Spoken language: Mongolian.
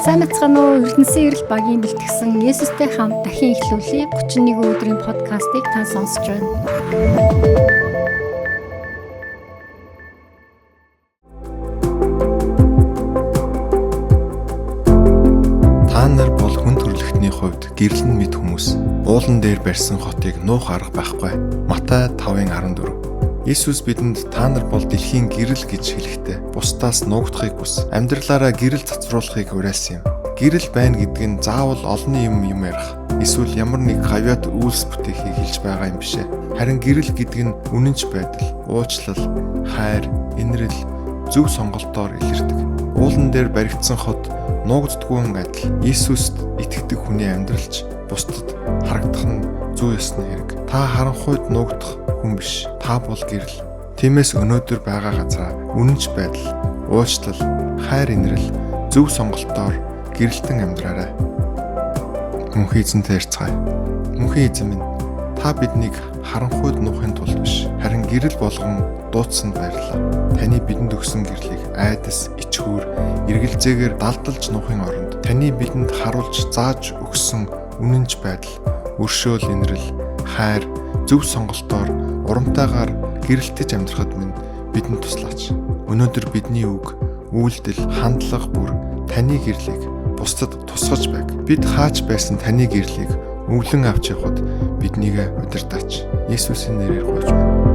Сайн мэцхан уу, Эрдэнэсийн эрэл багийн бэлтгэсэн Есүстэй хамт дахин эхлүүлээ 31 өдрийн подкастыг та сонсож байна. Та нар бол хүн төрөлхтний хувьд гэрлэн мэд хүмүүс. Уулан дээр барьсан хотыг нуух арга байхгүй. Матай 5:14. Есүс бидэнд та нар бол дэлхийн гэрэл гэж хэлэхдээ бусдаас нуугдахыг хүс. Амьдралаараа гэрэл цацруулахыг уриалсан юм. Гэрэл байна гэдэг нь заавал олонний юм ярих. Эсвэл ямар нэг хавьяат үйлс бүтээхийг хэлж байгаа юм бишээ. Харин гэрэл гэдэг нь үнэнч байдал, уучлал, хайр, инрэл, зөв сонголтоор илэрдэг. Уулан дээр баригдсан хот нуугддаггүй адил Есүст итгэдэг хүний амьдралч бусдад харагдах нь зөв ёсны хэрэг. Та харанхуйд нуугдах хүн биш. Та бол гэрэл. Тиймээс өнөөдөр байгаа газараа үнэнч байдал, уучлал, хайр инрэл, зөв сонголтоор гэрэлтэн амьдраарай. Мөнхийн эзэнтэй ярьцгаая. Мөнхийн эзэн минь, та биднийг харанхуйд нуухын тулд биш, харин гэрэл болгон дуудсанд баярлалаа. Таны бидэнд өгсөн гэрлийг айдас, ичхүүр, эргэлзээгээр далдалж нуухын оронд таны бидэнд харуулж зааж өгсөн үнэнч байдал, өршөөл инрэл, хайр, зөв сонголтоор урамтайгаар гэрэлтэж амьдрахад минь бидэнд туслаач. Өнөөдөр бидний үг, үйлдэл, хандлага бүр таны гэрлийг бусдад тусгаж байг. Бид хаач байсан таны гэрлийг өвлөн авч явахад биднийг удирдаач. Есүсийн нэрээр гуйж байна.